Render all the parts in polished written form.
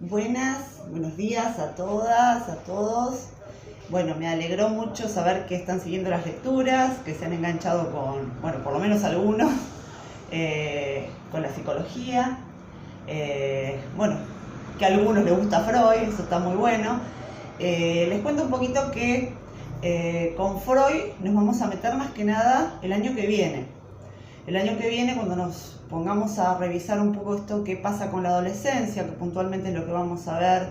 Buenos días a todas, a todos. Bueno, me alegró mucho saber que están siguiendo las lecturas, que se han enganchado con, bueno, por lo menos algunos, con la psicología. Bueno, que a algunos les gusta Freud, eso está muy bueno. Les cuento un poquito que con Freud nos vamos a meter más que nada el año que viene. El año que viene, cuando nos pongamos a revisar un poco esto que pasa con la adolescencia, que puntualmente es lo que vamos a ver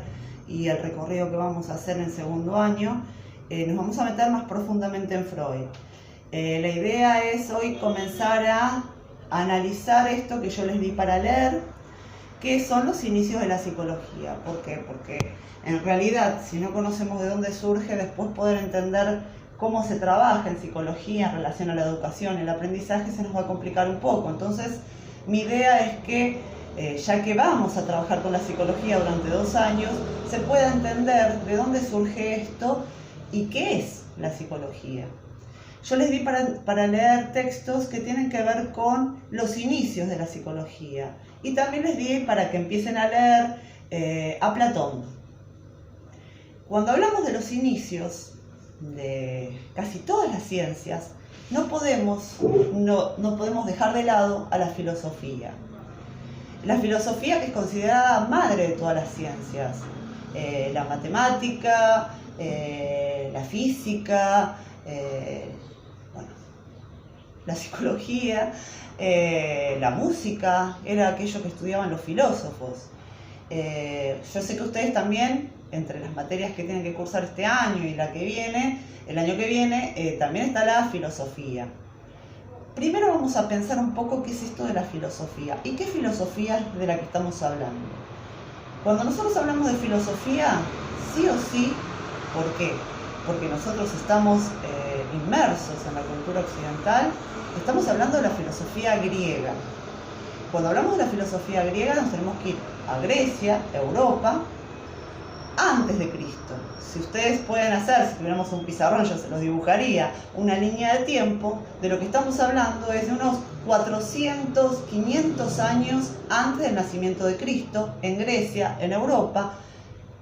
y el recorrido que vamos a hacer en segundo año, nos vamos a meter más profundamente en Freud. La idea es hoy comenzar a analizar esto que yo les di para leer, que son los inicios de la psicología. ¿Por qué? Porque en realidad, si no conocemos de dónde surge, después poder entender cómo se trabaja en psicología en relación a la educación, el aprendizaje, se nos va a complicar un poco. Entonces, mi idea es que, ya que vamos a trabajar con la psicología durante 2 años, se pueda entender de dónde surge esto y qué es la psicología. Yo les di para leer textos que tienen que ver con los inicios de la psicología. Y también les di para que empiecen a leer a Platón. Cuando hablamos de los inicios de casi todas las ciencias, no podemos dejar de lado a la filosofía. La filosofía, que es considerada madre de todas las ciencias, la matemática, la física, la psicología, la música, era aquello que estudiaban los filósofos. Yo sé que ustedes también, entre las materias que tienen que cursar este año y la que viene, el año que viene, también está la filosofía. Primero vamos a pensar un poco qué es esto de la filosofía y qué filosofía es de la que estamos hablando. Cuando nosotros hablamos de filosofía, sí o sí, ¿por qué? Porque nosotros estamos inmersos en la cultura occidental, estamos hablando de la filosofía griega. Cuando hablamos de la filosofía griega nos tenemos que ir a Grecia, Europa, antes de Cristo. Si ustedes pueden hacer, si tuviéramos un pizarrón, yo se los dibujaría, una línea de tiempo, de lo que estamos hablando es de unos 400, 500 años antes del nacimiento de Cristo, en Grecia, en Europa,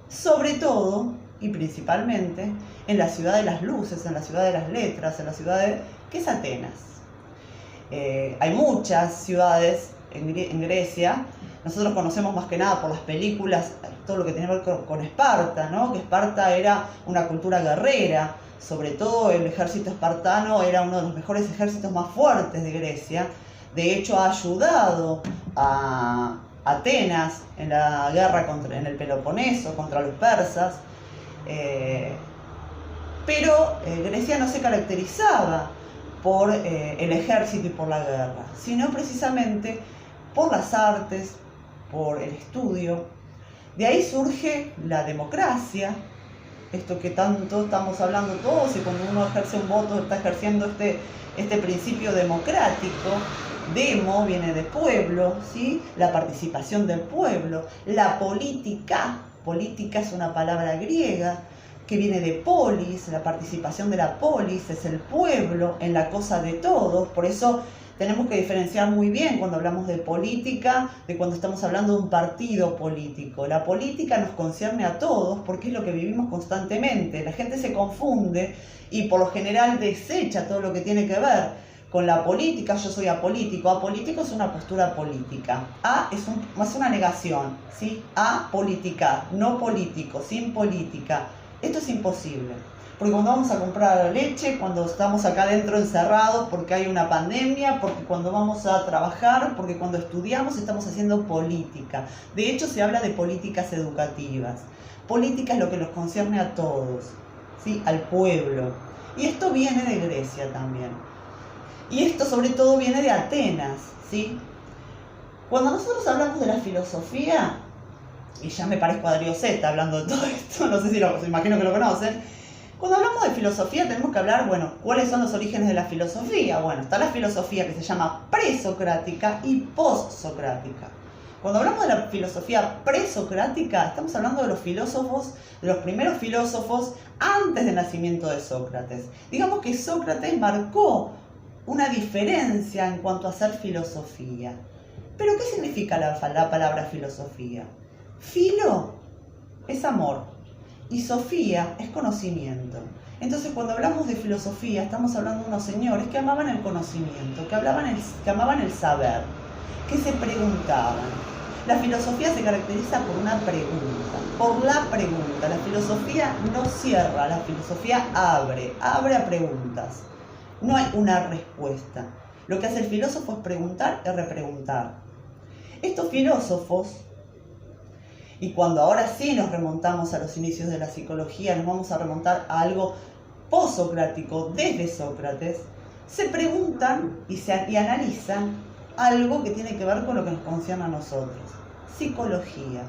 sobre todo y principalmente en la ciudad de las luces, en la ciudad de las letras, en la ciudad que es Atenas. Hay muchas ciudades en Grecia. Nosotros conocemos más que nada por las películas todo lo que tiene que ver con Esparta, ¿no? Que Esparta era una cultura guerrera, sobre todo el ejército espartano era uno de los mejores ejércitos más fuertes de Grecia. De hecho, ha ayudado a Atenas en la guerra en el Peloponeso contra los persas. Pero Grecia no se caracterizaba por el ejército y por la guerra, sino precisamente por las artes, por el estudio. De ahí surge la democracia, esto que tanto estamos hablando todos, y cuando uno ejerce un voto está ejerciendo este principio democrático. Demo viene de pueblo, ¿sí? La participación del pueblo. La política es una palabra griega que viene de polis, la participación de la polis es el pueblo en la cosa de todos. Por eso tenemos que diferenciar muy bien cuando hablamos de política, de cuando estamos hablando de un partido político. La política nos concierne a todos porque es lo que vivimos constantemente. La gente se confunde y por lo general desecha todo lo que tiene que ver con la política. Yo soy apolítico. Apolítico es una postura política. Es una negación, ¿sí? Apolítica, no político, sin política. Esto es imposible. Porque cuando vamos a comprar leche, cuando estamos acá dentro encerrados porque hay una pandemia, porque cuando vamos a trabajar, porque cuando estudiamos estamos haciendo política. De hecho, se habla de políticas educativas. Política es lo que nos concierne a todos, ¿sí? Al pueblo. Y esto viene de Grecia también. Y esto sobre todo viene de Atenas, ¿sí? Cuando nosotros hablamos de la filosofía, y ya me parezco a Darío Zeta hablando de todo esto, no sé si imagino que lo conocen. Cuando hablamos de filosofía tenemos que hablar, bueno, ¿cuáles son los orígenes de la filosofía? Bueno, está la filosofía que se llama presocrática y postsocrática. Cuando hablamos de la filosofía presocrática, estamos hablando de los filósofos, de los primeros filósofos antes del nacimiento de Sócrates. Digamos que Sócrates marcó una diferencia en cuanto a hacer filosofía. ¿Pero qué significa la palabra filosofía? Filo es amor y Sofía es conocimiento. Entonces, cuando hablamos de filosofía, estamos hablando de unos señores que amaban el conocimiento, que amaban el saber, que se preguntaban. La filosofía se caracteriza por una pregunta, por la pregunta. La filosofía no cierra, la filosofía abre a preguntas. No hay una respuesta. Lo que hace el filósofo es preguntar y repreguntar. Estos filósofos, y cuando ahora sí nos remontamos a los inicios de la psicología, nos vamos a remontar a algo postsocrático, desde Sócrates, se preguntan y analizan algo que tiene que ver con lo que nos concierne a nosotros. Psicología.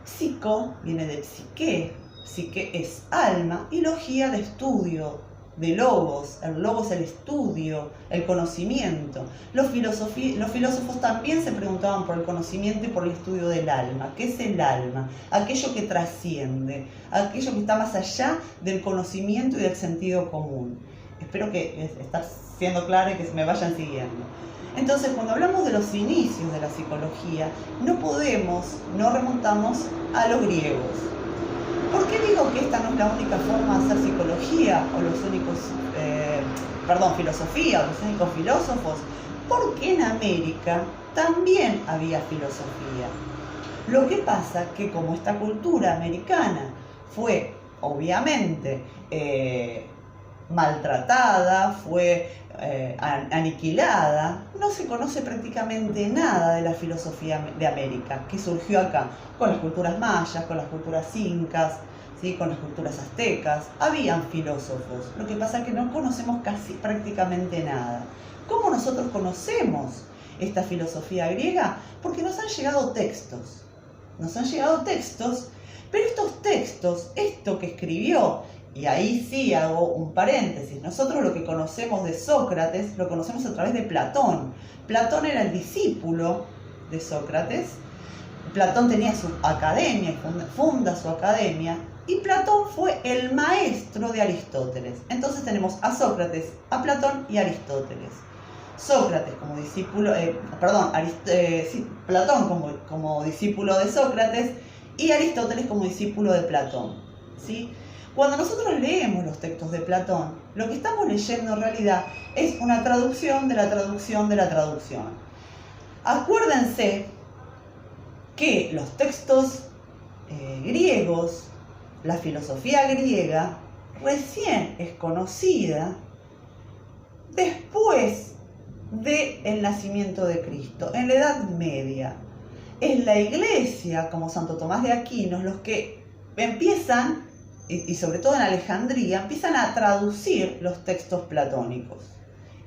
Psico viene de psique, psique es alma, y logía de estudio, de logos. El logos es el estudio, el conocimiento. Los filósofos también se preguntaban por el conocimiento y por el estudio del alma. ¿Qué es el alma? Aquello que trasciende, aquello que está más allá del conocimiento y del sentido común. Espero que esté siendo claro y que me vayan siguiendo. Entonces, cuando hablamos de los inicios de la psicología, no remontamos a los griegos. ¿Por qué digo que esta no es la única forma de hacer psicología o filosofía o los únicos filósofos? Porque en América también había filosofía. Lo que pasa que como esta cultura americana fue obviamente maltratada, fue aniquilada, no se conoce prácticamente nada de la filosofía de América, que surgió acá, con las culturas mayas, con las culturas incas, ¿sí? Con las culturas aztecas. Habían filósofos, lo que pasa es que no conocemos prácticamente nada. ¿Cómo nosotros conocemos esta filosofía griega? Porque nos han llegado textos, pero estos textos, esto que escribió, y ahí sí hago un paréntesis, nosotros lo que conocemos de Sócrates lo conocemos a través de Platón. Platón era el discípulo de Sócrates, Platón tenía su academia, funda su academia, y Platón fue el maestro de Aristóteles. Entonces tenemos a Sócrates, a Platón y a Aristóteles. Sócrates como discípulo, Platón como discípulo de Sócrates y Aristóteles como discípulo de Platón, ¿sí? Cuando nosotros leemos los textos de Platón, lo que estamos leyendo en realidad es una traducción de la traducción de la traducción. Acuérdense que los textos griegos, la filosofía griega, recién es conocida después del nacimiento de Cristo, en la Edad Media. Es la Iglesia, como Santo Tomás de Aquino, los que empiezan, y sobre todo en Alejandría, empiezan a traducir los textos platónicos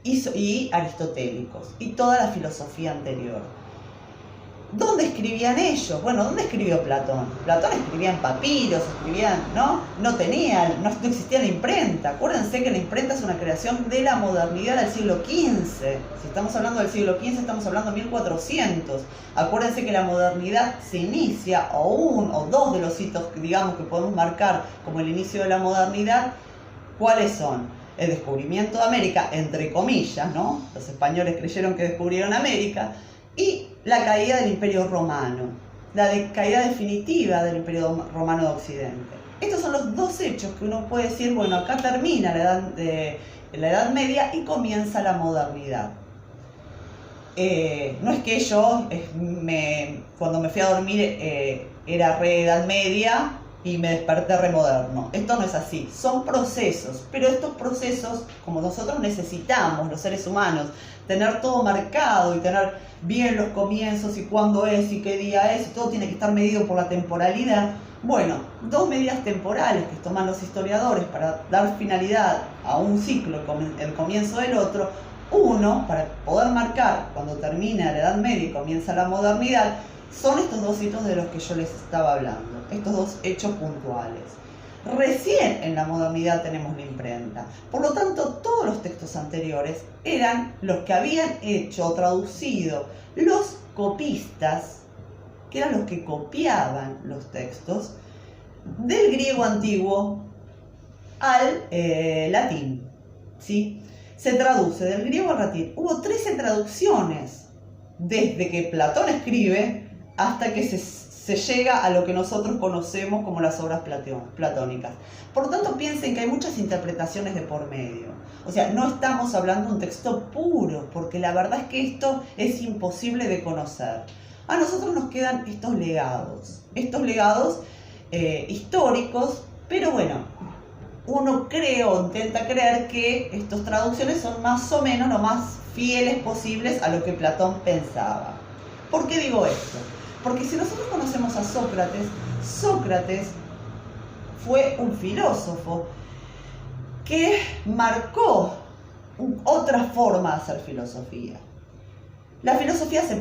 y aristotélicos y toda la filosofía anterior. ¿Dónde escribían ellos? Bueno, ¿dónde escribió Platón? Platón escribía en papiros, no existía la imprenta. Acuérdense que la imprenta es una creación de la modernidad del siglo XV. Si estamos hablando del siglo XV, estamos hablando de 1400. Acuérdense que la modernidad se inicia, o uno o dos de los hitos, digamos, que podemos marcar como el inicio de la modernidad, ¿cuáles son? El descubrimiento de América, entre comillas, ¿no? Los españoles creyeron que descubrieron América, y la caída del Imperio Romano, la caída definitiva del Imperio Romano de Occidente. Estos son los dos hechos que uno puede decir, bueno, acá termina la Edad Media y comienza la modernidad. No es que yo, cuando me fui a dormir, era Edad Media y me desperté moderno. Esto no es así, son procesos, pero estos procesos, como nosotros necesitamos, los seres humanos, tener todo marcado y tener bien los comienzos y cuándo es y qué día es, y todo tiene que estar medido por la temporalidad. Bueno, dos medidas temporales que toman los historiadores para dar finalidad a un ciclo, el comienzo del otro. Uno, para poder marcar cuando termina la Edad Media y comienza la modernidad, son estos dos hitos de los que yo les estaba hablando, estos dos hechos puntuales. Recién en la modernidad tenemos la imprenta. Por lo tanto, todos los textos anteriores eran los que habían hecho o traducido los copistas, que eran los que copiaban los textos, del griego antiguo al latín, ¿sí? Se traduce del griego al latín. Hubo 13 traducciones desde que Platón escribe hasta que se llega a lo que nosotros conocemos como las obras platónicas. Por lo tanto, piensen que hay muchas interpretaciones de por medio. O sea, no estamos hablando de un texto puro, porque la verdad es que esto es imposible de conocer. A nosotros nos quedan estos legados históricos, pero bueno, uno cree o intenta creer que estas traducciones son más o menos lo más fieles posibles a lo que Platón pensaba. ¿Por qué digo esto? Porque si nosotros conocemos a Sócrates, Sócrates fue un filósofo que marcó otra forma de hacer filosofía. La filosofía se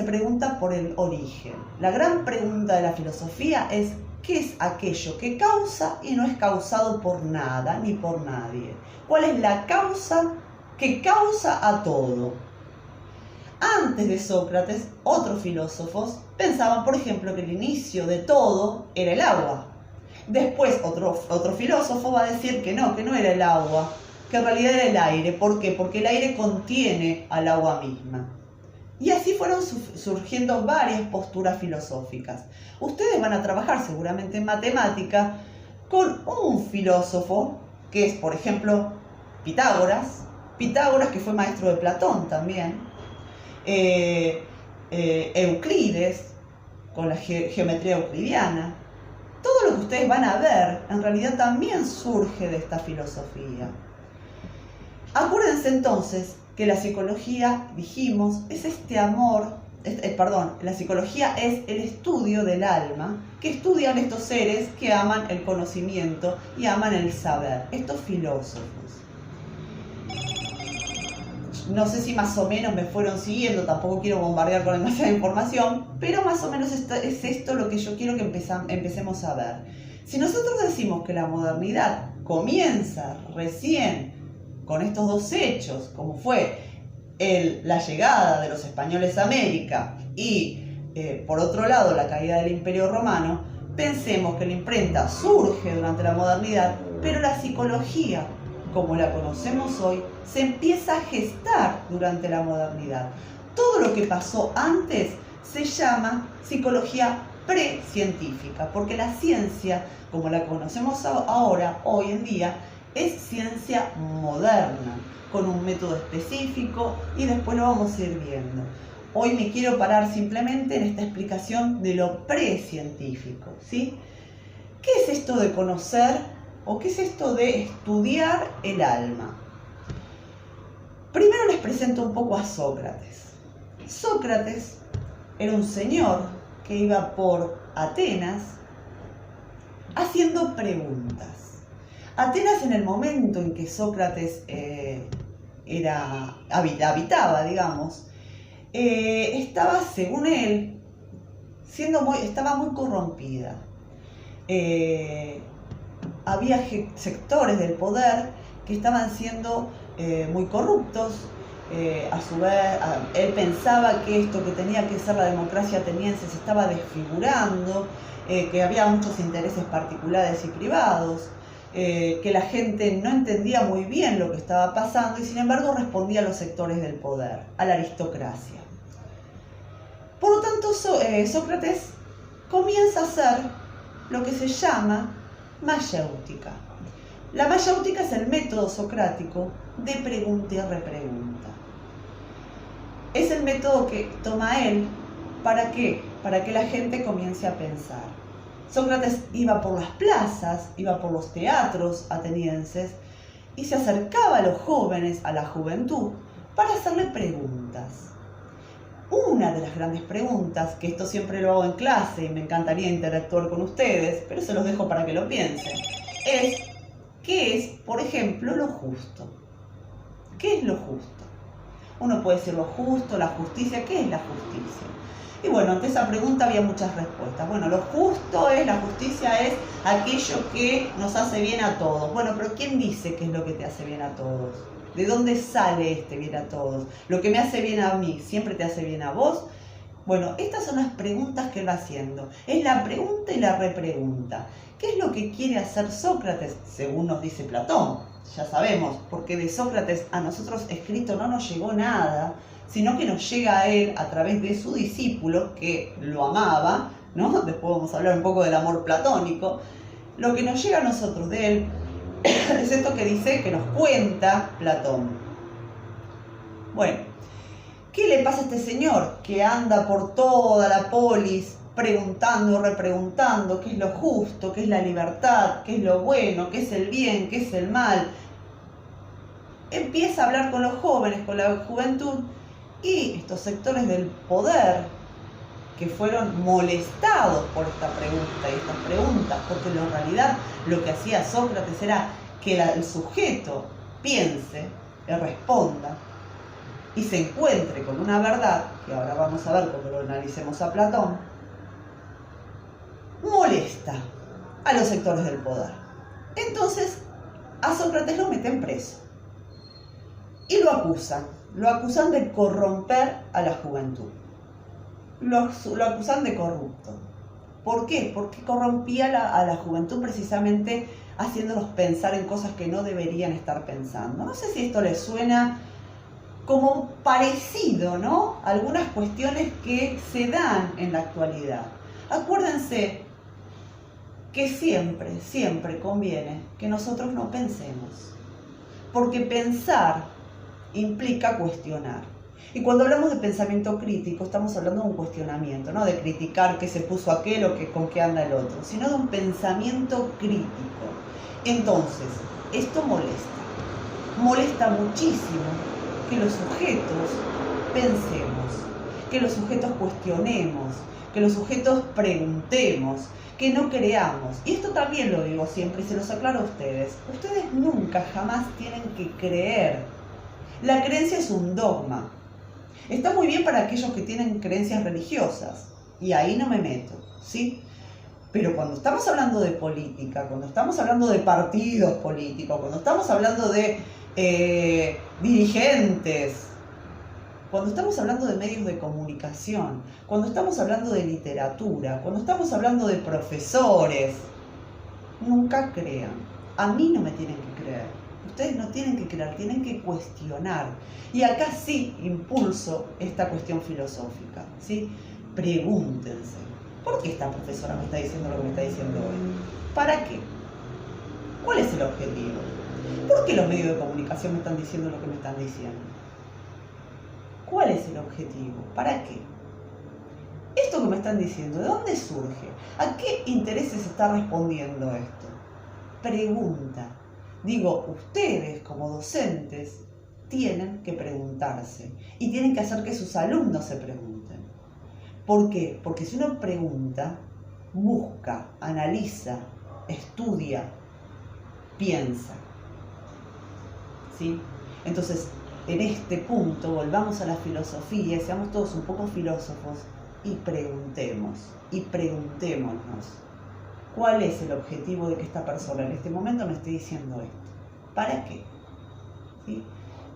pregunta por el origen. La gran pregunta de la filosofía es: ¿qué es aquello que causa y no es causado por nada ni por nadie? ¿Cuál es la causa que causa a todo? Antes de Sócrates, otros filósofos pensaban, por ejemplo, que el inicio de todo era el agua. Después, otro filósofo va a decir que no era el agua, que en realidad era el aire. ¿Por qué? Porque el aire contiene al agua misma. Y así fueron surgiendo varias posturas filosóficas. Ustedes van a trabajar seguramente en matemática con un filósofo que es, por ejemplo, Pitágoras, que fue maestro de Platón también, Euclides, con la geometría euclidiana. Todo lo que ustedes van a ver, en realidad también surge de esta filosofía. Acuérdense entonces que la psicología, dijimos, es la psicología es el estudio del alma, que estudian estos seres que aman el conocimiento y aman el saber, estos filósofos. No sé si más o menos me fueron siguiendo, tampoco quiero bombardear con demasiada información, pero más o menos es esto lo que yo quiero que empecemos a ver. Si nosotros decimos que la modernidad comienza recién con estos dos hechos, como fue la llegada de los españoles a América y, por otro lado, la caída del Imperio Romano, pensemos que la imprenta surge durante la modernidad, pero la psicología, como la conocemos hoy, se empieza a gestar durante la modernidad. Todo lo que pasó antes se llama psicología precientífica, porque la ciencia, como la conocemos ahora, hoy en día, es ciencia moderna, con un método específico, y después lo vamos a ir viendo. Hoy me quiero parar simplemente en esta explicación de lo precientífico, ¿sí? ¿Qué es esto de conocer o qué es esto de estudiar el alma? Primero les presento un poco a Sócrates. Sócrates era un señor que iba por Atenas haciendo preguntas. Atenas, en el momento en que Sócrates habitaba, digamos, estaba, según él, estaba muy corrompida. Había sectores del poder que estaban siendo muy corruptos. A su vez, él pensaba que esto que tenía que ser la democracia ateniense se estaba desfigurando, que había muchos intereses particulares y privados, que la gente no entendía muy bien lo que estaba pasando y sin embargo respondía a los sectores del poder, a la aristocracia. Por lo tanto, Sócrates comienza a hacer lo que se llama mayéutica. La mayéutica es el método socrático de pregunta y repregunta. Es el método que toma él. ¿Para qué? Para que la gente comience a pensar. Sócrates iba por las plazas, iba por los teatros atenienses y se acercaba a los jóvenes, a la juventud, para hacerle preguntas. Una de las grandes preguntas, que esto siempre lo hago en clase y me encantaría interactuar con ustedes, pero se los dejo para que lo piensen, es: ¿qué es, por ejemplo, lo justo? ¿Qué es lo justo? Uno puede decir lo justo, la justicia. ¿Qué es la justicia? Y bueno, ante esa pregunta había muchas respuestas. Bueno, lo justo es, la justicia es aquello que nos hace bien a todos. Bueno, pero ¿quién dice qué es lo que te hace bien a todos? ¿De dónde sale este bien a todos? ¿Lo que me hace bien a mí siempre te hace bien a vos? Bueno, estas son las preguntas que él va haciendo. Es la pregunta y la repregunta. ¿Qué es lo que quiere hacer Sócrates? Según nos dice Platón, ya sabemos, porque de Sócrates a nosotros escrito no nos llegó nada, sino que nos llega a él a través de su discípulo, que lo amaba, ¿no? Después vamos a hablar un poco del amor platónico. Lo que nos llega a nosotros de él es esto que dice, que nos cuenta Platón. Bueno, ¿qué le pasa a este señor que anda por toda la polis preguntando, repreguntando qué es lo justo, qué es la libertad, qué es lo bueno, qué es el bien, qué es el mal? Empieza a hablar con los jóvenes, con la juventud, y estos sectores del poder que fueron molestados por esta pregunta y estas preguntas, porque en realidad lo que hacía Sócrates era que el sujeto piense, le responda y se encuentre con una verdad, que ahora vamos a ver cuando lo analicemos a Platón, molesta a los sectores del poder. Entonces a Sócrates lo meten preso y lo acusan de corromper a la juventud. Lo acusan de corrupto. ¿Por qué? Porque corrompía a la juventud precisamente haciéndolos pensar en cosas que no deberían estar pensando. No sé si esto les suena como parecido, ¿no? Algunas cuestiones que se dan en la actualidad. Acuérdense que siempre conviene que nosotros no pensemos. Porque pensar implica cuestionar. Y cuando hablamos de pensamiento crítico, estamos hablando de un cuestionamiento, no de criticar qué se puso aquel o con qué anda el otro, sino de un pensamiento crítico. Entonces, esto molesta muchísimo que los sujetos pensemos, que los sujetos cuestionemos, que los sujetos preguntemos, que no creamos. Y esto también lo digo siempre y se los aclaro a ustedes. Ustedes nunca, jamás tienen que creer. La creencia es un dogma. Está muy bien para aquellos que tienen creencias religiosas, y ahí no me meto, ¿sí? Pero cuando estamos hablando de política, cuando estamos hablando de partidos políticos, cuando estamos hablando de dirigentes, cuando estamos hablando de medios de comunicación, cuando estamos hablando de literatura, cuando estamos hablando de profesores, nunca crean. A mí no me tienen que creer. Ustedes no tienen que creer, tienen que cuestionar. Y acá sí impulso esta cuestión filosófica, ¿sí? Pregúntense, ¿por qué esta profesora me está diciendo lo que me está diciendo hoy? ¿Para qué? ¿Cuál es el objetivo? ¿Por qué los medios de comunicación me están diciendo lo que me están diciendo? ¿Cuál es el objetivo? ¿Para qué? Esto que me están diciendo, ¿de dónde surge? ¿A qué intereses está respondiendo esto? Pregunta. Digo, ustedes como docentes tienen que preguntarse y tienen que hacer que sus alumnos se pregunten. ¿Por qué? Porque si uno pregunta, busca, analiza, estudia, piensa. ¿Sí? Entonces, en este punto, volvamos a la filosofía, seamos todos un poco filósofos y preguntémonos. ¿Cuál es el objetivo de que esta persona en este momento me esté diciendo esto? ¿Para qué? ¿Sí?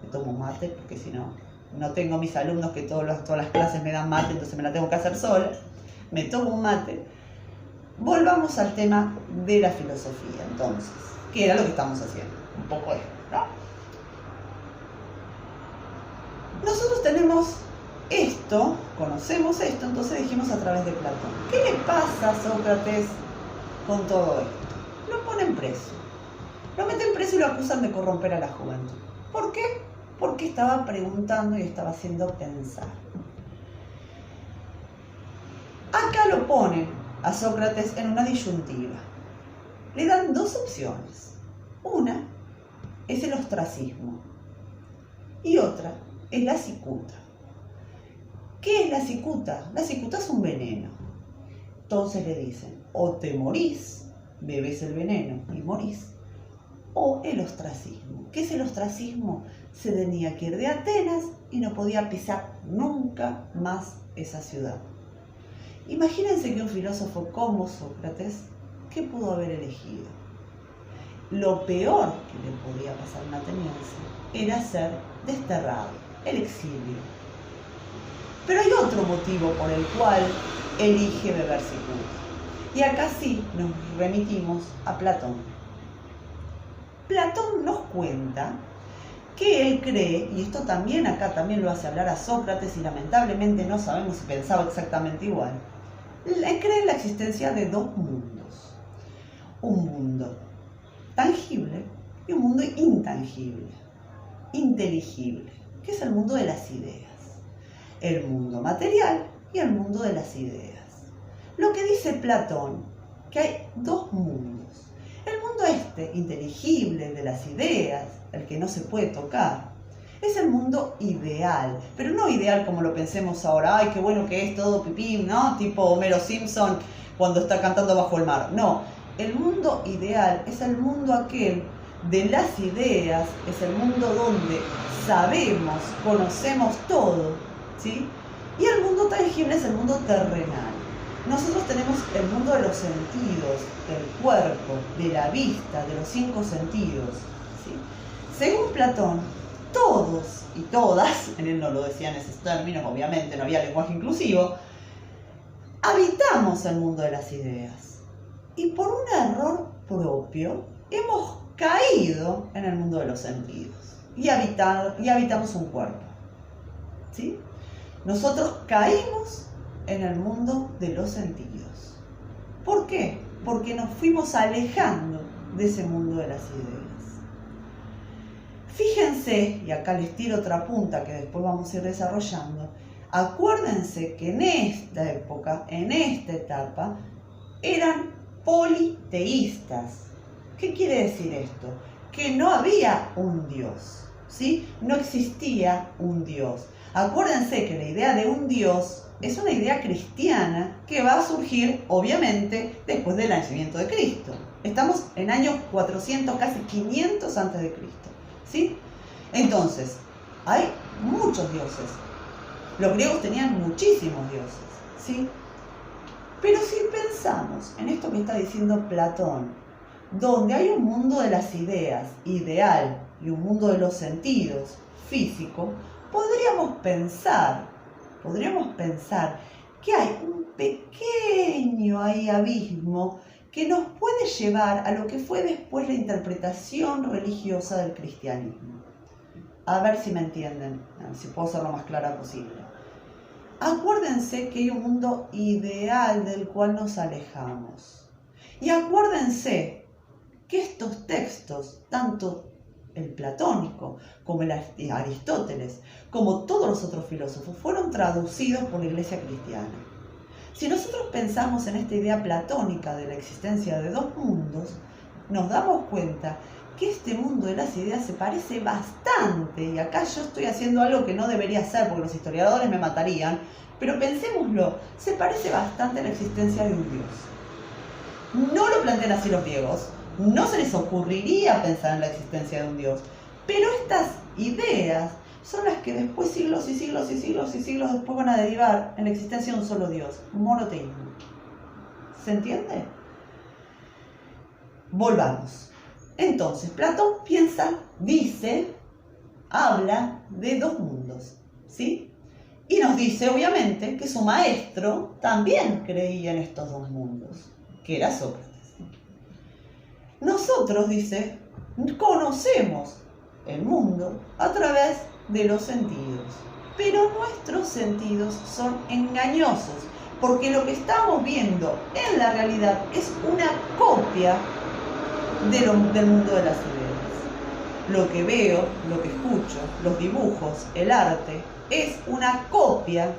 Me tomo mate porque si no, no tengo mis alumnos que todas las clases me dan mate, entonces me la tengo que hacer sola. Me tomo un mate. Volvamos al tema de la filosofía, entonces, que era lo que estamos haciendo, un poco esto, ¿no? Nosotros tenemos esto, conocemos esto, entonces dijimos a través de Platón. ¿Qué le pasa a Sócrates con todo esto? Lo ponen preso. Lo meten preso y lo acusan de corromper a la juventud. ¿Por qué? Porque estaba preguntando y estaba haciendo pensar. Acá lo ponen a Sócrates en una disyuntiva. Le dan dos opciones. Una es el ostracismo y otra es la cicuta. ¿Qué es la cicuta? La cicuta es un veneno. Entonces le dicen, o te morís, bebes el veneno y morís, o el ostracismo. ¿Qué es el ostracismo? Se tenía que ir de Atenas y no podía pisar nunca más esa ciudad. Imagínense que un filósofo como Sócrates, ¿qué pudo haber elegido? Lo peor que le podía pasar a un ateniense era ser desterrado, el exilio. Pero hay otro motivo por el cual elige beber cicuta. Y acá sí nos remitimos a Platón. Platón nos cuenta que él cree, y esto también acá también lo hace hablar a Sócrates y lamentablemente no sabemos si pensaba exactamente igual, cree en la existencia de dos mundos. Un mundo tangible y un mundo intangible, inteligible, que es el mundo de las ideas. El mundo material y el mundo de las ideas. Lo que dice Platón, que hay dos mundos. El mundo inteligible, de las ideas, el que no se puede tocar, es el mundo ideal, pero no ideal como lo pensemos ahora, ay, qué bueno que es todo pipí, ¿no? Tipo Homero Simpson cuando está cantando bajo el mar. No, el mundo ideal es el mundo aquel de las ideas, es el mundo donde sabemos, conocemos todo, ¿sí? Y el mundo tangible es el mundo terrenal. Nosotros tenemos el mundo de los sentidos, del cuerpo, de la vista, de los 5 sentidos, ¿sí? Según Platón, todos y todas, él no lo decía en esos términos, obviamente no había lenguaje inclusivo, habitamos el mundo de las ideas. Y por un error propio, hemos caído en el mundo de los sentidos y habitamos un cuerpo, ¿sí? Nosotros caímos en el mundo de los sentidos. ¿Por qué? Porque nos fuimos alejando de ese mundo de las ideas. Fíjense, y acá les tiro otra punta que después vamos a ir desarrollando, acuérdense que en esta época, en esta etapa, eran politeístas. ¿Qué quiere decir esto? Que no había un Dios, ¿sí? No existía un Dios. Acuérdense que la idea de un Dios es una idea cristiana que va a surgir, obviamente, después del nacimiento de Cristo. Estamos en años 400, casi 500 antes de Cristo, ¿sí? Entonces, hay muchos dioses. Los griegos tenían muchísimos dioses, ¿sí? Pero si pensamos en esto que está diciendo Platón, donde hay un mundo de las ideas, ideal, y un mundo de los sentidos, físico, podríamos pensar que hay un pequeño abismo que nos puede llevar a lo que fue después la interpretación religiosa del cristianismo. A ver si me entienden, si puedo ser lo más clara posible. Acuérdense que hay un mundo ideal del cual nos alejamos. Y acuérdense que estos textos, tanto el platónico como el Aristóteles, como todos los otros filósofos, fueron traducidos por la Iglesia cristiana. Si nosotros pensamos en esta idea platónica de la existencia de dos mundos, nos damos cuenta que este mundo de las ideas se parece bastante, y acá yo estoy haciendo algo que no debería hacer porque los historiadores me matarían, pero pensémoslo, se parece bastante a la existencia de un Dios. No lo plantean así los griegos, no se les ocurriría pensar en la existencia de un Dios, pero estas ideas son las que después, siglos y siglos y siglos y siglos después, van a derivar en la existencia de un solo Dios, monoteísmo. ¿Se entiende? Volvamos. Entonces, Platón habla de dos mundos, ¿sí? Y nos dice, obviamente, que su maestro también creía en estos dos mundos, que era Sócrates. Nosotros, dice, conocemos el mundo a través de los sentidos, pero nuestros sentidos son engañosos, porque lo que estamos viendo en la realidad es una copia del mundo de las ideas. Lo que veo, lo que escucho, los dibujos, el arte, es una copia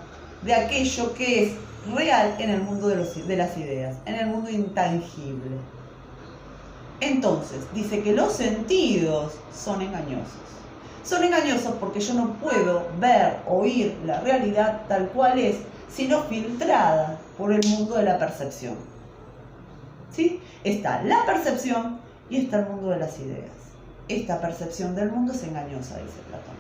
de aquello que es real en el mundo de las ideas, en el mundo intangible. Entonces, dice que los sentidos son engañosos. Son engañosos porque yo no puedo ver, oír la realidad tal cual es, sino filtrada por el mundo de la percepción. ¿Sí? Está la percepción y está el mundo de las ideas. Esta percepción del mundo es engañosa, dice Platón.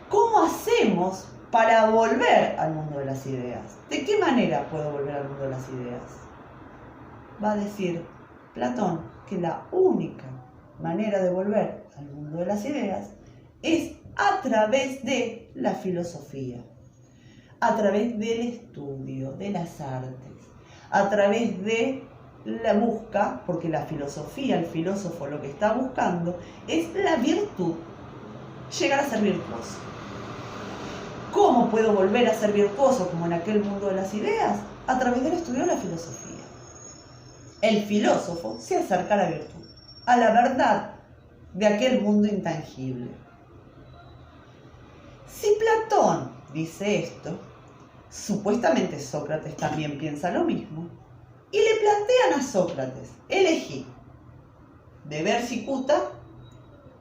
¿Cómo hacemos para volver al mundo de las ideas? ¿De qué manera puedo volver al mundo de las ideas? Va a decir Platón que la única manera de volver al mundo de las ideas es a través de la filosofía, a través del estudio, de las artes, a través de la busca, porque la filosofía, el filósofo lo que está buscando es la virtud, llegar a ser virtuoso. ¿Cómo puedo volver a ser virtuoso como en aquel mundo de las ideas? a través del estudio de la filosofía. El filósofo se acerca a la virtud, a la verdad de aquel mundo intangible. Si Platón dice esto, supuestamente Sócrates también piensa lo mismo, y le plantean a Sócrates, elegí, deber cicuta,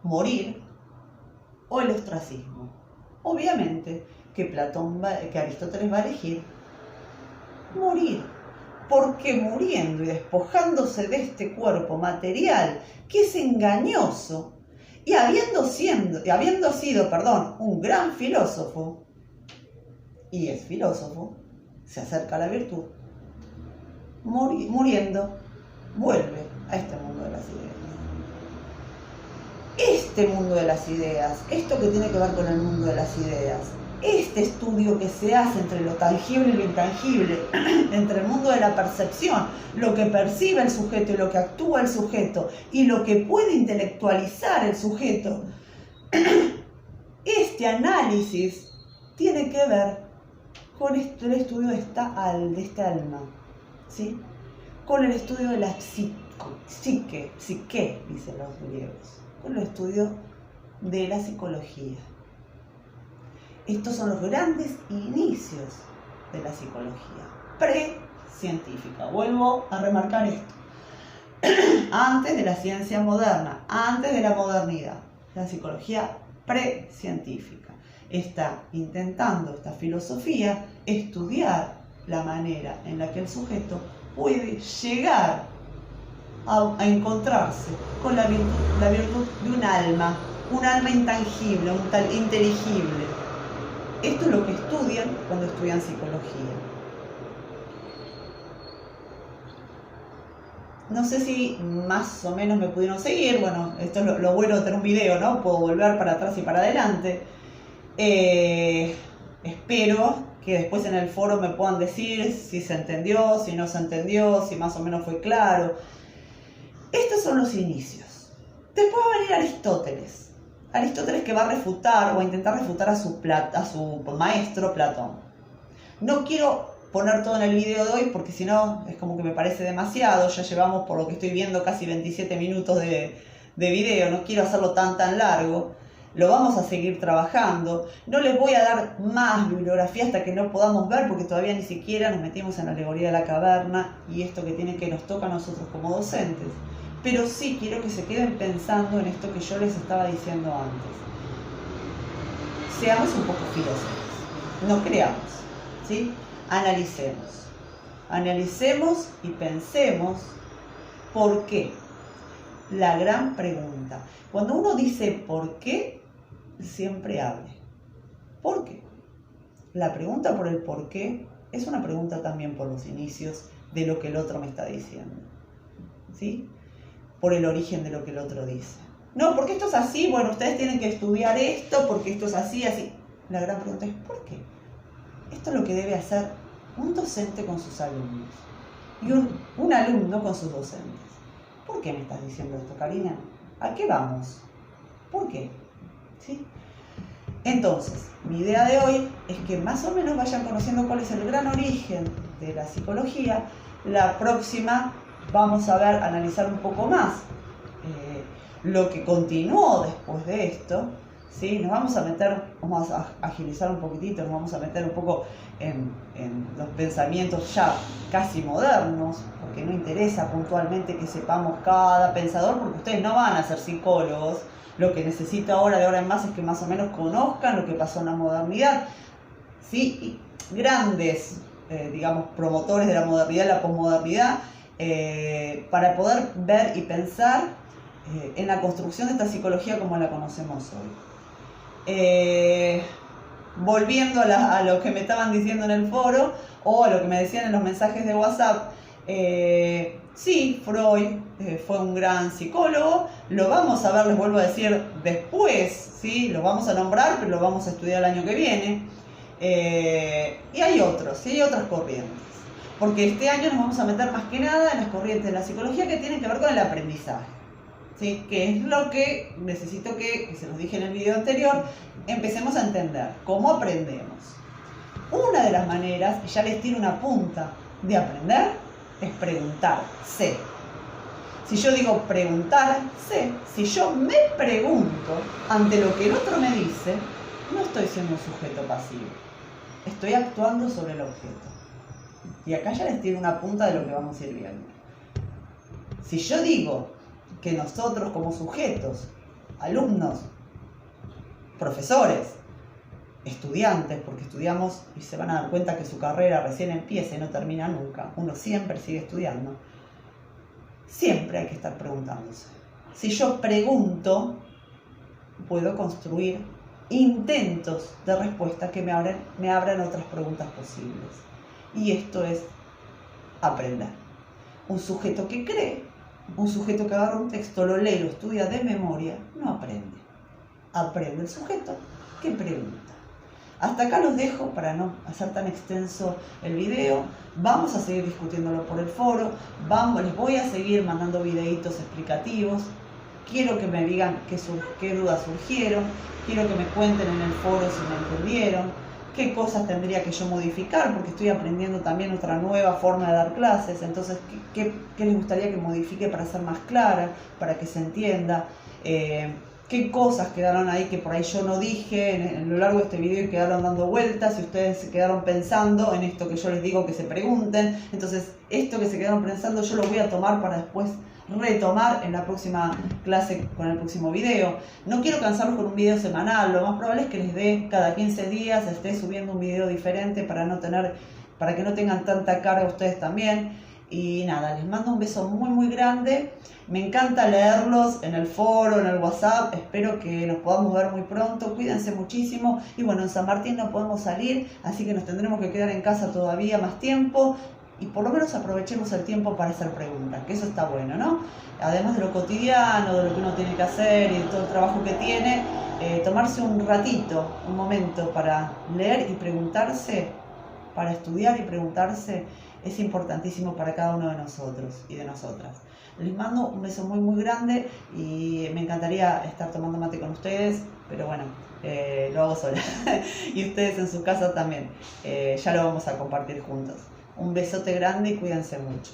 morir, o el ostracismo. Obviamente que Aristóteles va a elegir morir, porque muriendo y despojándose de este cuerpo material que es engañoso, y habiendo sido un gran filósofo, y es filósofo, se acerca a la virtud, muriendo, vuelve a este mundo de las ideas. Este mundo de las ideas, esto que tiene que ver con el mundo de las ideas, este estudio que se hace entre lo tangible y lo intangible, entre el mundo de la percepción, lo que percibe el sujeto y lo que actúa el sujeto, y lo que puede intelectualizar el sujeto, este análisis tiene que ver con el estudio de esta alma, ¿sí? Con el estudio de la psique, dicen los griegos, con el estudio de la psicología. Estos son los grandes inicios de la psicología pre-científica. Vuelvo a remarcar esto. Antes de la ciencia moderna, antes de la modernidad, la psicología pre-científica. Está intentando esta filosofía estudiar la manera en la que el sujeto puede llegar a encontrarse con la virtud de un alma intangible, un tal inteligible. Esto es lo que estudian cuando estudian psicología. No sé si más o menos me pudieron seguir. Bueno, esto es lo bueno de tener un video, ¿no? Puedo volver para atrás y para adelante. Espero que después en el foro me puedan decir si se entendió, si no se entendió, si más o menos fue claro. Estos son los inicios. Después va a venir Aristóteles. Aristóteles que va a refutar o a intentar refutar a su maestro Platón. No quiero poner todo en el video de hoy porque si no es como que me parece demasiado. Ya llevamos, por lo que estoy viendo, casi 27 minutos de video. No quiero hacerlo tan largo. Lo vamos a seguir trabajando. No les voy a dar más bibliografía hasta que no podamos ver porque todavía ni siquiera nos metimos en la alegoría de la caverna y esto que nos toca a nosotros como docentes. Pero sí quiero que se queden pensando en esto que yo les estaba diciendo antes. Seamos un poco filósofos, no creamos, ¿sí? Analicemos y pensemos por qué. La gran pregunta. Cuando uno dice por qué, siempre hable. ¿Por qué? La pregunta por el por qué es una pregunta también por los inicios de lo que el otro me está diciendo, ¿sí? Por el origen de lo que el otro dice. No, porque esto es así, bueno, ustedes tienen que estudiar esto, porque esto es así, así. La gran pregunta es ¿por qué? Esto es lo que debe hacer un docente con sus alumnos y un alumno con sus docentes. ¿Por qué me estás diciendo esto, Karina? ¿A qué vamos? ¿Por qué? ¿Sí? Entonces, mi idea de hoy es que más o menos vayan conociendo cuál es el gran origen de la psicología. La próxima vamos a analizar un poco más lo que continuó después de esto, ¿sí? Vamos a agilizar un poquitito, nos vamos a meter un poco en los pensamientos ya casi modernos, porque no interesa puntualmente que sepamos cada pensador, porque ustedes no van a ser psicólogos. Lo que necesito ahora, de ahora en más, es que más o menos conozcan lo que pasó en la modernidad, ¿sí? Y grandes, promotores de la modernidad y la posmodernidad, para poder ver y pensar en la construcción de esta psicología como la conocemos hoy. Volviendo a lo que me estaban diciendo en el foro o a lo que me decían en los mensajes de WhatsApp, sí, Freud fue un gran psicólogo, lo vamos a ver, les vuelvo a decir, después, ¿sí? Lo vamos a nombrar, pero lo vamos a estudiar el año que viene. Y hay otras corrientes. Porque este año nos vamos a meter más que nada en las corrientes de la psicología que tienen que ver con el aprendizaje, ¿sí? Que es lo que necesito que se los dije en el video anterior, empecemos a entender cómo aprendemos. Una de las maneras, y ya les tiro una punta de aprender es preguntar, sé. Si yo digo preguntar, sé. Si yo me pregunto ante lo que el otro me dice, no estoy siendo un sujeto pasivo. Estoy actuando sobre el objeto. Y acá ya les tiene una punta de lo que vamos a ir viendo. Si yo digo que nosotros como sujetos, alumnos, profesores, estudiantes, porque estudiamos y se van a dar cuenta que su carrera recién empieza y no termina nunca, uno siempre sigue estudiando, siempre hay que estar preguntándose. Si yo pregunto, puedo construir intentos de respuesta que me abran otras preguntas posibles. Y esto es aprender. Un sujeto que cree, un sujeto que agarra un texto, lo lee, lo estudia de memoria, no aprende. Aprende el sujeto que pregunta. Hasta acá los dejo para no hacer tan extenso el video. Vamos a seguir discutiéndolo por el foro. Les voy a seguir mandando videitos explicativos. Quiero que me digan qué dudas surgieron. Quiero que me cuenten en el foro si me entendieron. Qué cosas tendría que yo modificar, porque estoy aprendiendo también otra nueva forma de dar clases. Entonces, ¿qué les gustaría que modifique para ser más clara, para que se entienda? Qué cosas quedaron ahí que por ahí yo no dije en lo largo de este video y quedaron dando vueltas y ustedes se quedaron pensando en esto que yo les digo que se pregunten. Entonces, esto que se quedaron pensando yo lo voy a tomar para después retomar en la próxima clase con el próximo video. No quiero cansarlos con un video semanal, lo más probable es que les dé cada 15 días, esté subiendo un video diferente para que no tengan tanta carga ustedes también. Y nada, les mando un beso muy muy grande. Me encanta leerlos en el foro, en el WhatsApp. Espero que nos podamos ver muy pronto. Cuídense muchísimo. Y bueno, en San Martín no podemos salir, así que nos tendremos que quedar en casa todavía más tiempo. Y por lo menos aprovechemos el tiempo para hacer preguntas, que eso está bueno, ¿no? Además de lo cotidiano, de lo que uno tiene que hacer y de todo el trabajo que tiene, tomarse un ratito, un momento para leer y preguntarse, para estudiar y preguntarse, es importantísimo para cada uno de nosotros y de nosotras. Les mando un beso muy muy grande y me encantaría estar tomando mate con ustedes, pero bueno, lo hago sola. Y ustedes en su casa también, ya lo vamos a compartir juntos. Un besote grande y cuídense mucho.